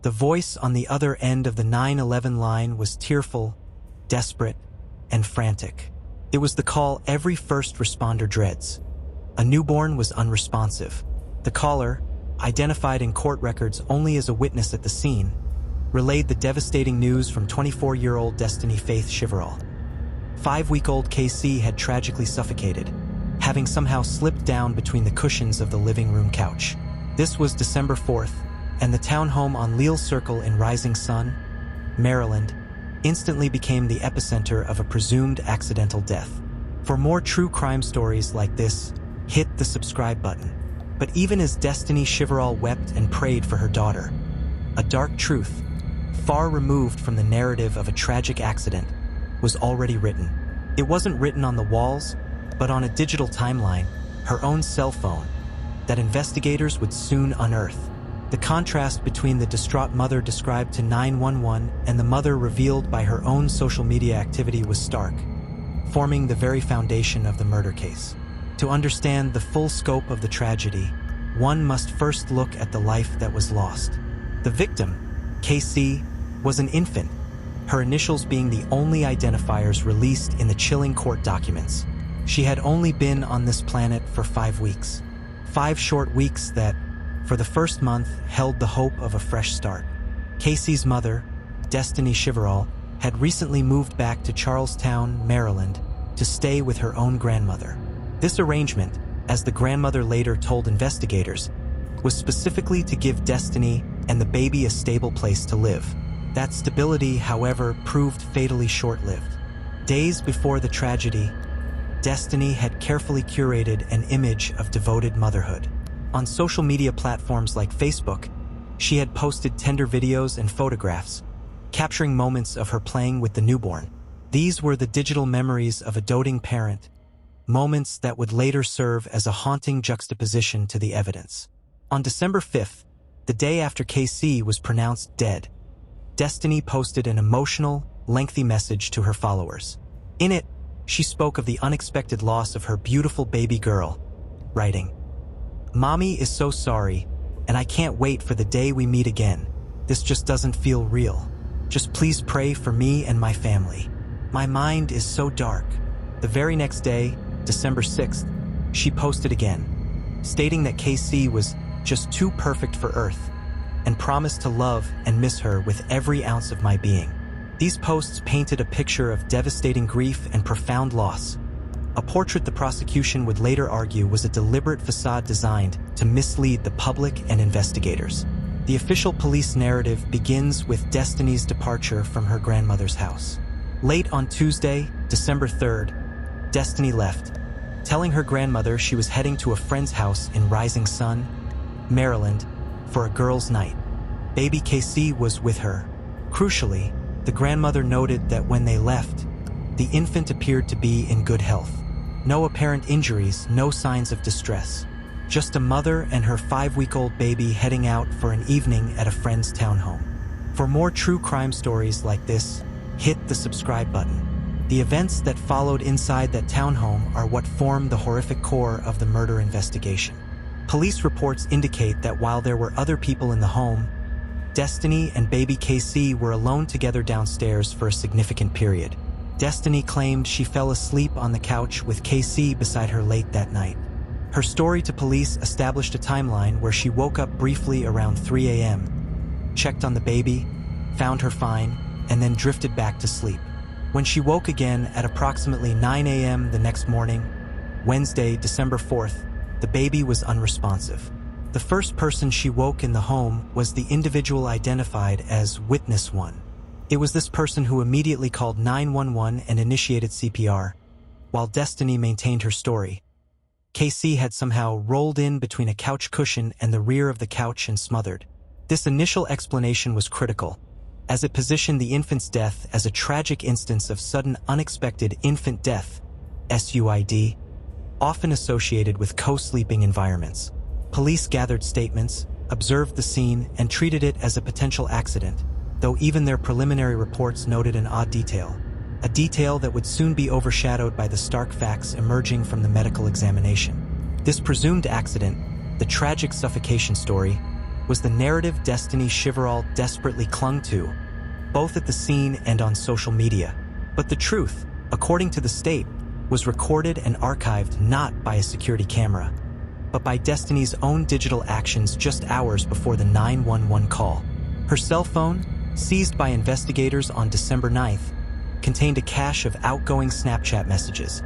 The voice on the other end of the 911 line was tearful, desperate, and frantic. It was the call every first responder dreads. A newborn was unresponsive. The caller, identified in court records only as a witness at the scene, relayed the devastating news from 24-year-old Destiny Faith Shiverall. 5-week-old KC had tragically suffocated, having somehow slipped down between the cushions of the living room couch. This was December 4th, and the townhome on Leal Circle in Rising Sun, Maryland, instantly became the epicenter of a presumed accidental death. For more true crime stories like this, hit the subscribe button. But even as Destiny Shiverall wept and prayed for her daughter, a dark truth, far removed from the narrative of a tragic accident, was already written. It wasn't written on the walls, but on a digital timeline, her own cell phone, that investigators would soon unearth. The contrast between the distraught mother described to 911 and the mother revealed by her own social media activity was stark, forming the very foundation of the murder case. To understand the full scope of the tragedy, one must first look at the life that was lost. The victim, KC, was an infant, her initials being the only identifiers released in the chilling court documents. She had only been on this planet for 5 weeks. 5 short weeks that, for the first month, held the hope of a fresh start. Casey's mother, Destiny Shiverall, had recently moved back to Charlestown, Maryland, to stay with her own grandmother. This arrangement, as the grandmother later told investigators, was specifically to give Destiny and the baby a stable place to live. That stability, however, proved fatally short-lived. Days before the tragedy, Destiny had carefully curated an image of devoted motherhood. On social media platforms like Facebook, she had posted tender videos and photographs, capturing moments of her playing with the newborn. These were the digital memories of a doting parent, moments that would later serve as a haunting juxtaposition to the evidence. On December 5th, the day after KC was pronounced dead, Destiny posted an emotional, lengthy message to her followers. In it, she spoke of the unexpected loss of her beautiful baby girl, writing, "Mommy is so sorry, and I can't wait for the day we meet again. This just doesn't feel real. Just please pray for me and my family. My mind is so dark." The very next day, December 6th, she posted again, stating that KC was just too perfect for Earth, and promised to love and miss her with every ounce of my being. These posts painted a picture of devastating grief and profound loss, a portrait the prosecution would later argue was a deliberate facade designed to mislead the public and investigators. The official police narrative begins with Destiny's departure from her grandmother's house. Late on Tuesday, December 3rd, Destiny left, telling her grandmother she was heading to a friend's house in Rising Sun, Maryland, for a girls' night. Baby KC was with her. Crucially, the grandmother noted that when they left, the infant appeared to be in good health. No apparent injuries, no signs of distress. Just a mother and her 5-week-old baby heading out for an evening at a friend's townhome. For more true crime stories like this, hit the subscribe button. The events that followed inside that townhome are what form the horrific core of the murder investigation. Police reports indicate that while there were other people in the home, Destiny and baby KC were alone together downstairs for a significant period. Destiny claimed she fell asleep on the couch with KC beside her late that night. Her story to police established a timeline where she woke up briefly around 3 a.m., checked on the baby, found her fine, and then drifted back to sleep. When she woke again at approximately 9 a.m. the next morning, Wednesday, December 4th, the baby was unresponsive. The first person she woke in the home was the individual identified as Witness 1. It was this person who immediately called 911 and initiated CPR, while Destiny maintained her story. KC had somehow rolled in between a couch cushion and the rear of the couch and smothered. This initial explanation was critical, as it positioned the infant's death as a tragic instance of sudden unexpected infant death, SUID, often associated with co-sleeping environments. Police gathered statements, observed the scene, and treated it as a potential accident, though even their preliminary reports noted an odd detail, a detail that would soon be overshadowed by the stark facts emerging from the medical examination. This presumed accident, the tragic suffocation story, was the narrative Destiny Chiverall desperately clung to, both at the scene and on social media. But the truth, according to the state, was recorded and archived not by a security camera, but by Destiny's own digital actions just hours before the 911 call. Her cell phone, seized by investigators on December 9th, contained a cache of outgoing Snapchat messages,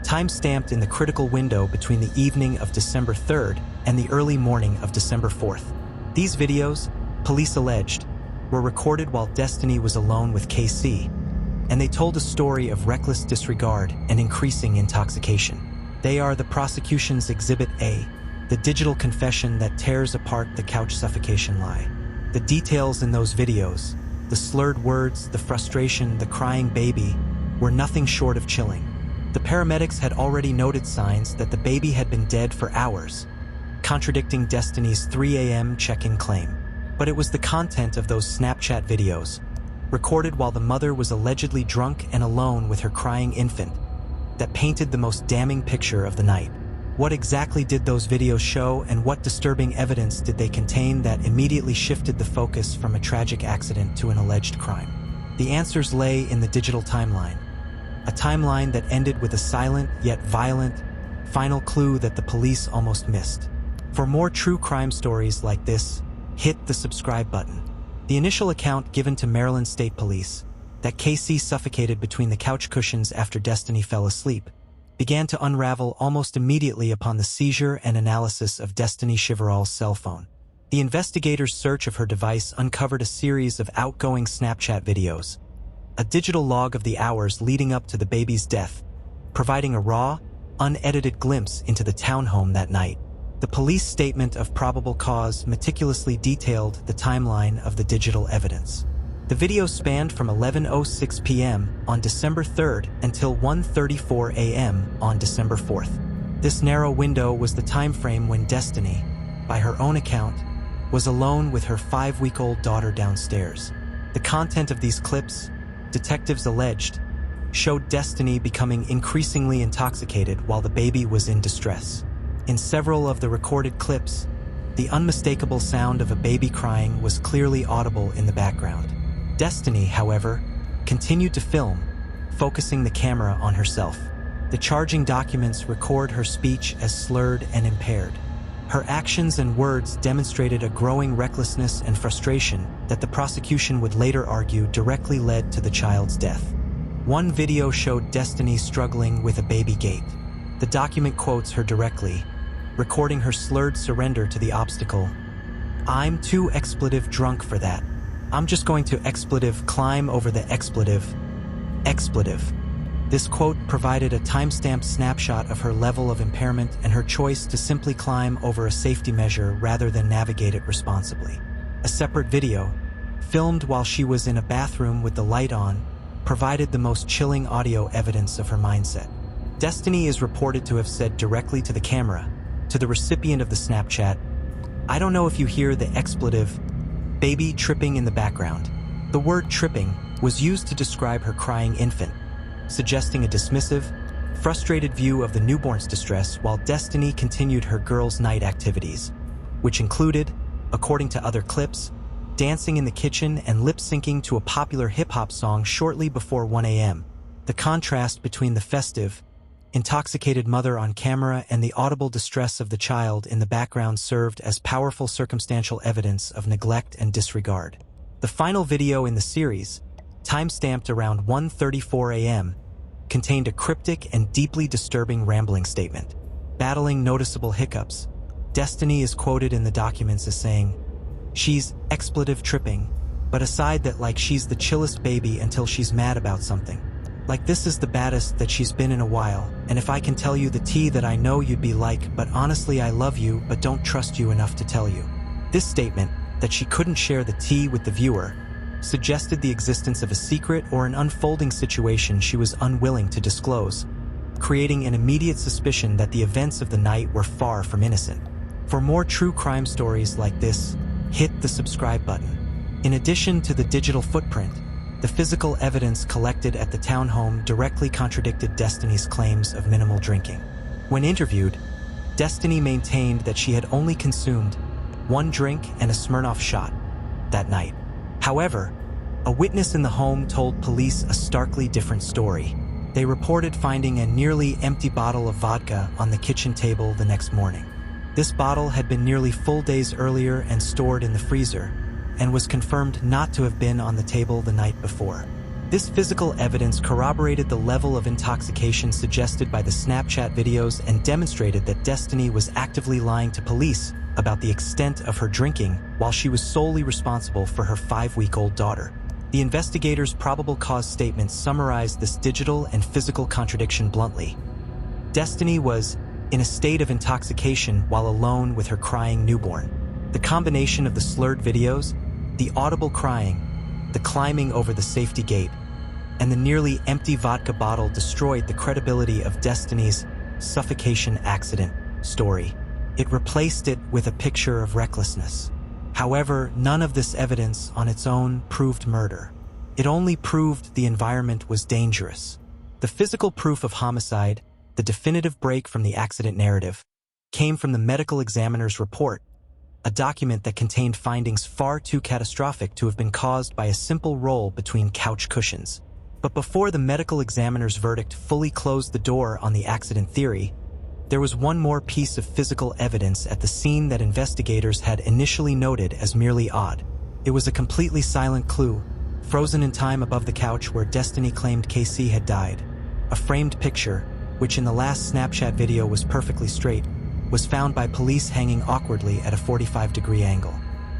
time-stamped in the critical window between the evening of December 3rd and the early morning of December 4th. These videos, police alleged, were recorded while Destiny was alone with KC, and they told a story of reckless disregard and increasing intoxication. They are the prosecution's Exhibit A, the digital confession that tears apart the couch suffocation lie. The details in those videos, the slurred words, the frustration, the crying baby, were nothing short of chilling. The paramedics had already noted signs that the baby had been dead for hours, contradicting Destiny's 3 a.m. check-in claim. But it was the content of those Snapchat videos, recorded while the mother was allegedly drunk and alone with her crying infant, that painted the most damning picture of the night. What exactly did those videos show, and what disturbing evidence did they contain that immediately shifted the focus from a tragic accident to an alleged crime? The answers lay in the digital timeline, a timeline that ended with a silent yet violent final clue that the police almost missed. For more true crime stories like this, hit the subscribe button. The initial account given to Maryland State Police, that KC suffocated between the couch cushions after Destiny fell asleep, began to unravel almost immediately upon the seizure and analysis of Destiny Chiverall's cell phone. The investigators' search of her device uncovered a series of outgoing Snapchat videos, a digital log of the hours leading up to the baby's death, providing a raw, unedited glimpse into the townhome that night. The police statement of probable cause meticulously detailed the timeline of the digital evidence. The video spanned from 11:06 p.m. on December 3rd until 1:34 a.m. on December 4th. This narrow window was the time frame when Destiny, by her own account, was alone with her 5-week-old daughter downstairs. The content of these clips, detectives alleged, showed Destiny becoming increasingly intoxicated while the baby was in distress. In several of the recorded clips, the unmistakable sound of a baby crying was clearly audible in the background. Destiny, however, continued to film, focusing the camera on herself. The charging documents record her speech as slurred and impaired. Her actions and words demonstrated a growing recklessness and frustration that the prosecution would later argue directly led to the child's death. One video showed Destiny struggling with a baby gate. The document quotes her directly, recording her slurred surrender to the obstacle. "I'm too expletive drunk for that. I'm just going to expletive climb over the expletive. Expletive." This quote provided a time-stamped snapshot of her level of impairment and her choice to simply climb over a safety measure rather than navigate it responsibly. A separate video, filmed while she was in a bathroom with the light on, provided the most chilling audio evidence of her mindset. Destiny is reported to have said directly to the camera, to the recipient of the Snapchat, "I don't know if you hear the expletive baby tripping in the background." The word tripping was used to describe her crying infant, suggesting a dismissive, frustrated view of the newborn's distress while Destiny continued her girls' night activities, which included, according to other clips, dancing in the kitchen and lip-syncing to a popular hip-hop song shortly before 1 a.m. The contrast between the festive, intoxicated mother on camera and the audible distress of the child in the background served as powerful circumstantial evidence of neglect and disregard. The final video in the series, time-stamped around 1:34 a.m., contained a cryptic and deeply disturbing rambling statement. Battling noticeable hiccups, Destiny is quoted in the documents as saying, "She's expletive tripping, but aside that, like, she's the chillest baby until she's mad about something. Like, this is the baddest that she's been in a while, and if I can tell you the tea that I know you'd be like, but honestly I love you but don't trust you enough to tell you." This statement, that she couldn't share the tea with the viewer, suggested the existence of a secret or an unfolding situation she was unwilling to disclose, creating an immediate suspicion that the events of the night were far from innocent. For more true crime stories like this, hit the subscribe button. In addition to the digital footprint, the physical evidence collected at the townhome directly contradicted Destiny's claims of minimal drinking. When interviewed, Destiny maintained that she had only consumed one drink and a Smirnoff shot that night. However, a witness in the home told police a starkly different story. They reported finding a nearly empty bottle of vodka on the kitchen table the next morning. This bottle had been nearly full days earlier and stored in the freezer, and was confirmed not to have been on the table the night before. This physical evidence corroborated the level of intoxication suggested by the Snapchat videos and demonstrated that Destiny was actively lying to police about the extent of her drinking while she was solely responsible for her 5-week-old daughter. The investigators' probable cause statements summarized this digital and physical contradiction bluntly. Destiny was in a state of intoxication while alone with her crying newborn. The combination of the slurred videos, the audible crying, the climbing over the safety gate, and the nearly empty vodka bottle destroyed the credibility of Destiny's suffocation accident story. It replaced it with a picture of recklessness. However, none of this evidence on its own proved murder. It only proved the environment was dangerous. The physical proof of homicide, the definitive break from the accident narrative, came from the medical examiner's report, a document that contained findings far too catastrophic to have been caused by a simple roll between couch cushions. But before the medical examiner's verdict fully closed the door on the accident theory, there was one more piece of physical evidence at the scene that investigators had initially noted as merely odd. It was a completely silent clue, frozen in time above the couch where Destiny claimed KC had died. A framed picture, which in the last Snapchat video was perfectly straight, was found by police hanging awkwardly at a 45-degree angle.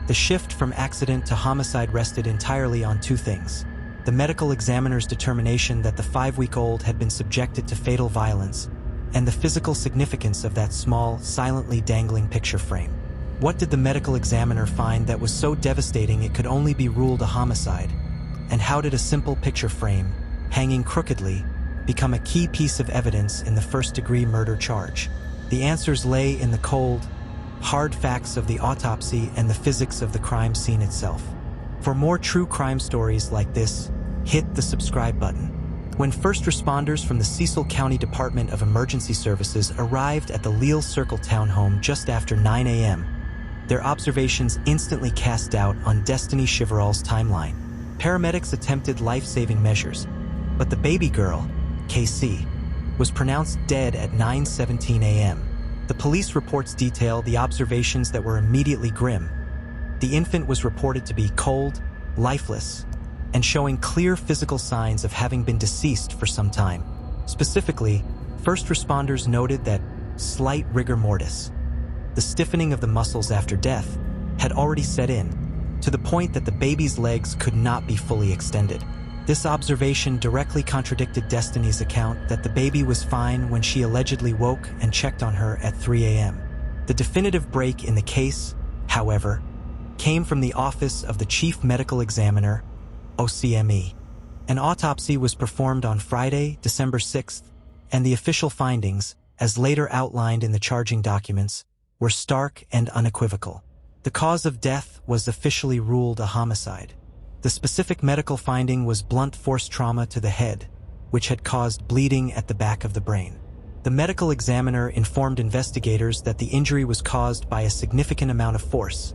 The shift from accident to homicide rested entirely on two things: the medical examiner's determination that the 5-week-old had been subjected to fatal violence, and the physical significance of that small, silently dangling picture frame. What did the medical examiner find that was so devastating it could only be ruled a homicide? And how did a simple picture frame, hanging crookedly, become a key piece of evidence in the first-degree murder charge? The answers lay in the cold, hard facts of the autopsy and the physics of the crime scene itself. For more true crime stories like this, hit the subscribe button. When first responders from the Cecil County Department of Emergency Services arrived at the Leal Circle townhome just after 9 a.m., their observations instantly cast doubt on Destiny Chiveral's timeline. Paramedics attempted life-saving measures, but the baby girl, KC, was pronounced dead at 9:17 a.m. The police reports detail the observations that were immediately grim. The infant was reported to be cold, lifeless, and showing clear physical signs of having been deceased for some time. Specifically, first responders noted that slight rigor mortis, the stiffening of the muscles after death, had already set in, to the point that the baby's legs could not be fully extended. This observation directly contradicted Destiny's account that the baby was fine when she allegedly woke and checked on her at 3 a.m. The definitive break in the case, however, came from the Office of the Chief Medical Examiner, OCME. An autopsy was performed on Friday, December 6th, and the official findings, as later outlined in the charging documents, were stark and unequivocal. The cause of death was officially ruled a homicide. The specific medical finding was blunt force trauma to the head, which had caused bleeding at the back of the brain. The medical examiner informed investigators that the injury was caused by a significant amount of force,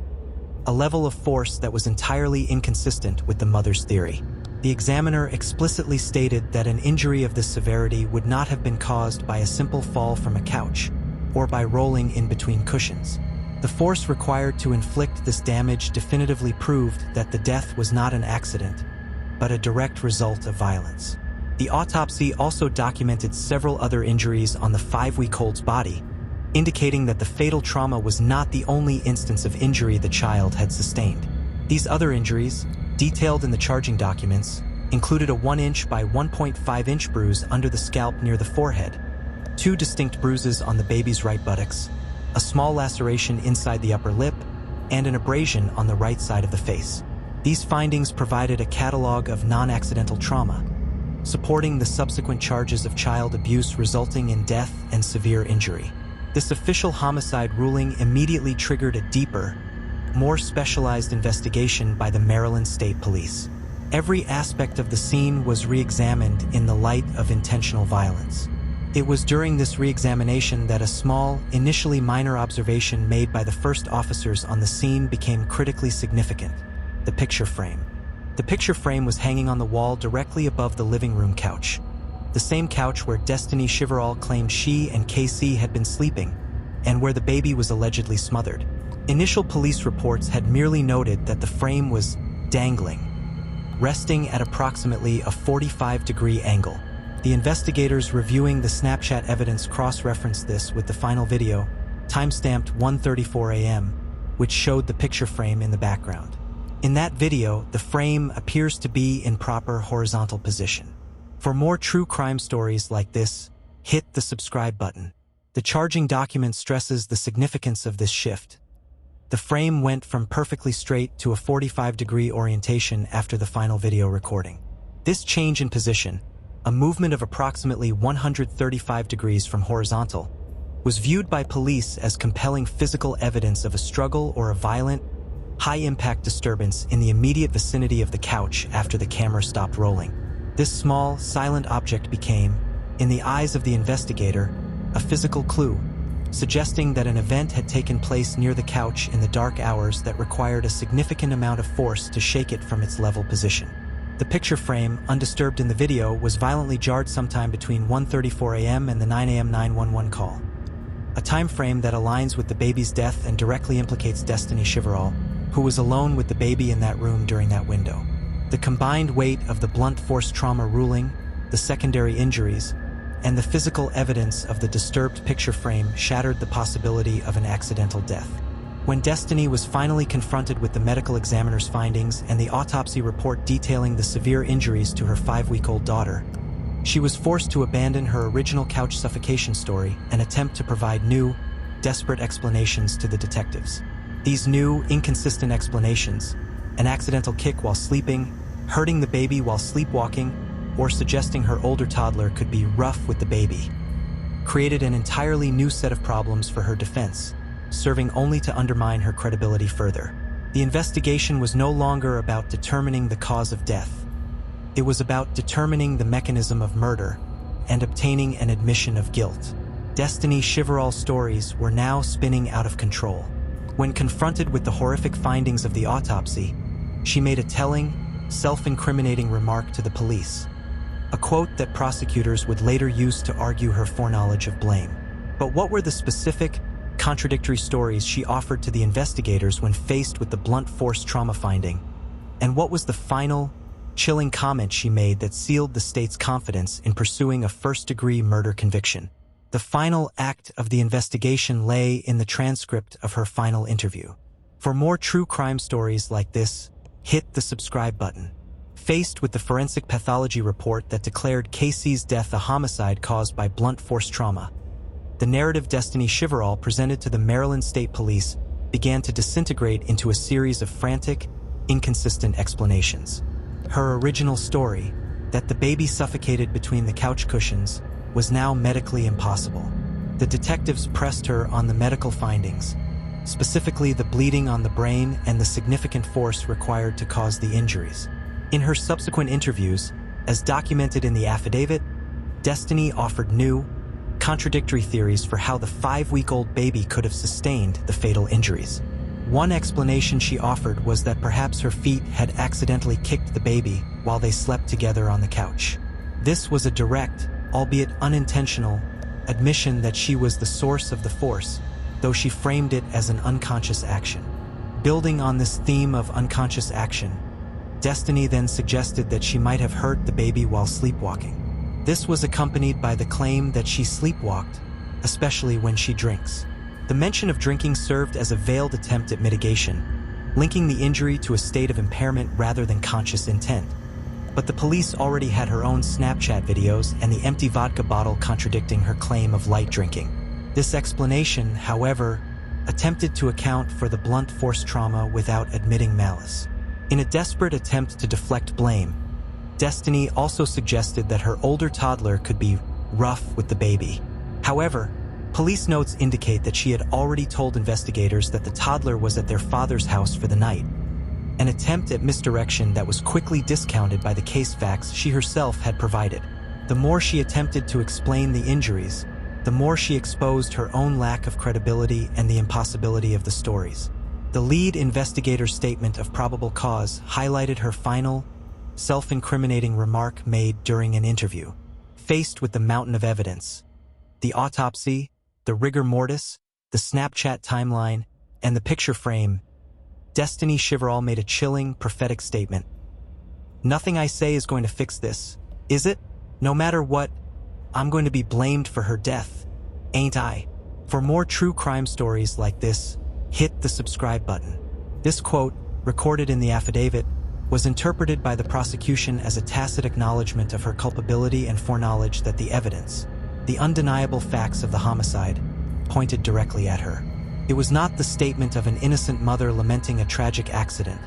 a level of force that was entirely inconsistent with the mother's theory. The examiner explicitly stated that an injury of this severity would not have been caused by a simple fall from a couch or by rolling in between cushions. The force required to inflict this damage definitively proved that the death was not an accident, but a direct result of violence. The autopsy also documented several other injuries on the 5-week-old's body, indicating that the fatal trauma was not the only instance of injury the child had sustained. These other injuries, detailed in the charging documents, included a 1-inch by 1.5-inch bruise under the scalp near the forehead, 2 distinct bruises on the baby's right buttocks, a small laceration inside the upper lip, and an abrasion on the right side of the face. These findings provided a catalog of non-accidental trauma, supporting the subsequent charges of child abuse resulting in death and severe injury. This official homicide ruling immediately triggered a deeper, more specialized investigation by the Maryland State Police. Every aspect of the scene was re-examined in the light of intentional violence. It was during this re-examination that a small, initially minor observation made by the first officers on the scene became critically significant: the picture frame. The picture frame was hanging on the wall directly above the living room couch, the same couch where Destiny Chiverall claimed she and KC had been sleeping, and where the baby was allegedly smothered. Initial police reports had merely noted that the frame was dangling, resting at approximately a 45-degree angle. The investigators reviewing the Snapchat evidence cross-referenced this with the final video, timestamped 1:34 a.m., which showed the picture frame in the background. In that video, the frame appears to be in proper horizontal position. For more true crime stories like this, hit the subscribe button. The charging document stresses the significance of this shift. The frame went from perfectly straight to a 45-degree orientation after the final video recording. This change in position, a movement of approximately 135 degrees from horizontal, was viewed by police as compelling physical evidence of a struggle or a violent, high-impact disturbance in the immediate vicinity of the couch after the camera stopped rolling. This small, silent object became, in the eyes of the investigator, a physical clue, suggesting that an event had taken place near the couch in the dark hours that required a significant amount of force to shake it from its level position. The picture frame, undisturbed in the video, was violently jarred sometime between 1:34 a.m. and the 9 a.m. 911 call, a time frame that aligns with the baby's death and directly implicates Destiny Chiverall, who was alone with the baby in that room during that window. The combined weight of the blunt force trauma ruling, the secondary injuries, and the physical evidence of the disturbed picture frame shattered the possibility of an accidental death. When Destiny was finally confronted with the medical examiner's findings and the autopsy report detailing the severe injuries to her 5-week-old daughter, she was forced to abandon her original couch suffocation story and attempt to provide new, desperate explanations to the detectives. These new, inconsistent explanations, an accidental kick while sleeping, hurting the baby while sleepwalking, or suggesting her older toddler could be rough with the baby, created an entirely new set of problems for her defense, serving only to undermine her credibility further. The investigation was no longer about determining the cause of death. It was about determining the mechanism of murder and obtaining an admission of guilt. Destiny Chiverall's stories were now spinning out of control. When confronted with the horrific findings of the autopsy, she made a telling, self-incriminating remark to the police, a quote that prosecutors would later use to argue her foreknowledge of blame. But what were the specific, contradictory stories she offered to the investigators when faced with the blunt force trauma finding? And what was the final, chilling comment she made that sealed the state's confidence in pursuing a first-degree murder conviction? The final act of the investigation lay in the transcript of her final interview. For more true crime stories like this, hit the subscribe button. Faced with the forensic pathology report that declared KC's death a homicide caused by blunt force trauma, the narrative Destiny Chiverall presented to the Maryland State Police began to disintegrate into a series of frantic, inconsistent explanations. Her original story, that the baby suffocated between the couch cushions, was now medically impossible. The detectives pressed her on the medical findings, specifically the bleeding on the brain and the significant force required to cause the injuries. In her subsequent interviews, as documented in the affidavit, Destiny offered new, contradictory theories for how the 5-week-old baby could have sustained the fatal injuries. One explanation she offered was that perhaps her feet had accidentally kicked the baby while they slept together on the couch. This was a direct, albeit unintentional, admission that she was the source of the force, though she framed it as an unconscious action. Building on this theme of unconscious action, Destiny then suggested that she might have hurt the baby while sleepwalking. This was accompanied by the claim that she sleepwalked, especially when she drinks. The mention of drinking served as a veiled attempt at mitigation, linking the injury to a state of impairment rather than conscious intent. But the police already had her own Snapchat videos and the empty vodka bottle contradicting her claim of light drinking. This explanation, however, attempted to account for the blunt force trauma without admitting malice. In a desperate attempt to deflect blame, Destiny also suggested that her older toddler could be rough with the baby. However, police notes indicate that she had already told investigators that the toddler was at their father's house for the night, an attempt at misdirection that was quickly discounted by the case facts she herself had provided. The more she attempted to explain the injuries, the more she exposed her own lack of credibility and the impossibility of the stories. The lead investigator's statement of probable cause highlighted her final, self-incriminating remark made during an interview. Faced with the mountain of evidence, the autopsy, the rigor mortis, the Snapchat timeline, and the picture frame, Destiny Chiverall made a chilling, prophetic statement. "Nothing I say is going to fix this, is it? No matter what, I'm going to be blamed for her death, ain't I?" For more true crime stories like this, hit the subscribe button. This quote, recorded in the affidavit, was interpreted by the prosecution as a tacit acknowledgement of her culpability and foreknowledge that the evidence, the undeniable facts of the homicide, pointed directly at her. It was not the statement of an innocent mother lamenting a tragic accident,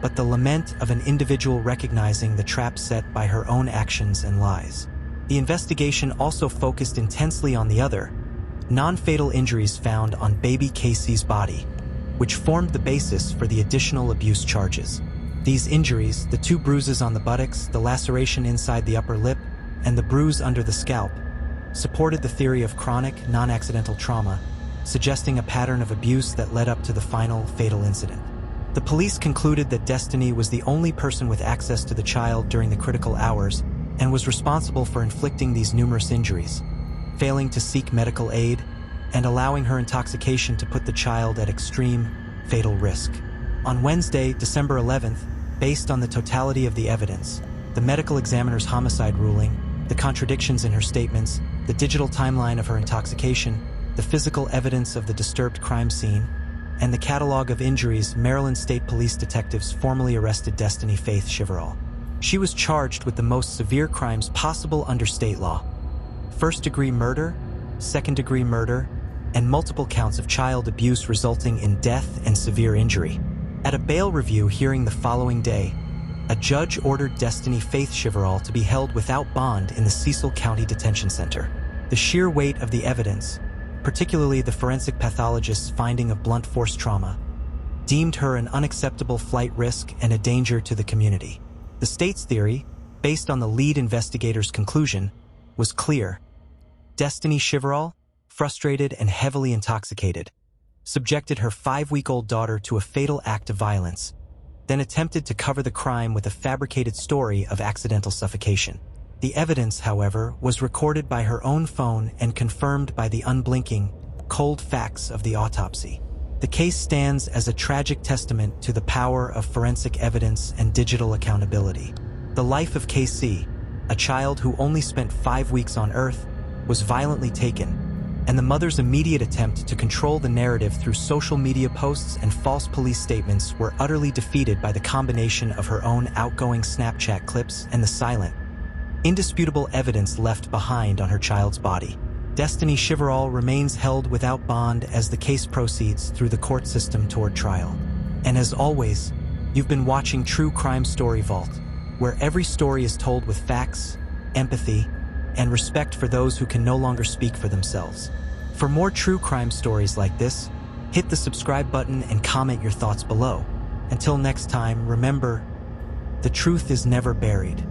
but the lament of an individual recognizing the trap set by her own actions and lies. The investigation also focused intensely on the other, non-fatal injuries found on baby Casey's body, which formed the basis for the additional abuse charges. These injuries, the 2 bruises on the buttocks, the laceration inside the upper lip, and the bruise under the scalp, supported the theory of chronic, non-accidental trauma, suggesting a pattern of abuse that led up to the final, fatal incident. The police concluded that Destiny was the only person with access to the child during the critical hours and was responsible for inflicting these numerous injuries, failing to seek medical aid, and allowing her intoxication to put the child at extreme, fatal risk. On Wednesday, December 11th, based on the totality of the evidence, the medical examiner's homicide ruling, the contradictions in her statements, the digital timeline of her intoxication, the physical evidence of the disturbed crime scene, and the catalog of injuries, Maryland State Police detectives formally arrested Destiny Faith Chiverall. She was charged with the most severe crimes possible under state law: first-degree murder, second-degree murder, and multiple counts of child abuse resulting in death and severe injury. At a bail review hearing the following day, a judge ordered Destiny Faith Chiverall to be held without bond in the Cecil County Detention Center. The sheer weight of the evidence, particularly the forensic pathologist's finding of blunt force trauma, deemed her an unacceptable flight risk and a danger to the community. The state's theory, based on the lead investigator's conclusion, was clear. Destiny Chiverall, frustrated and heavily intoxicated, subjected her 5-week-old daughter to a fatal act of violence, then attempted to cover the crime with a fabricated story of accidental suffocation. The evidence, however, was recorded by her own phone and confirmed by the unblinking, cold facts of the autopsy. The case stands as a tragic testament to the power of forensic evidence and digital accountability. The life of KC, a child who only spent 5 weeks on Earth, was violently taken, and the mother's immediate attempt to control the narrative through social media posts and false police statements were utterly defeated by the combination of her own outgoing Snapchat clips and the silent, indisputable evidence left behind on her child's body. Destiny Chiverall remains held without bond as the case proceeds through the court system toward trial. And as always, you've been watching True Crime Story Vault, where every story is told with facts, empathy, and respect for those who can no longer speak for themselves. For more true crime stories like this, hit the subscribe button and comment your thoughts below. Until next time, remember, the truth is never buried.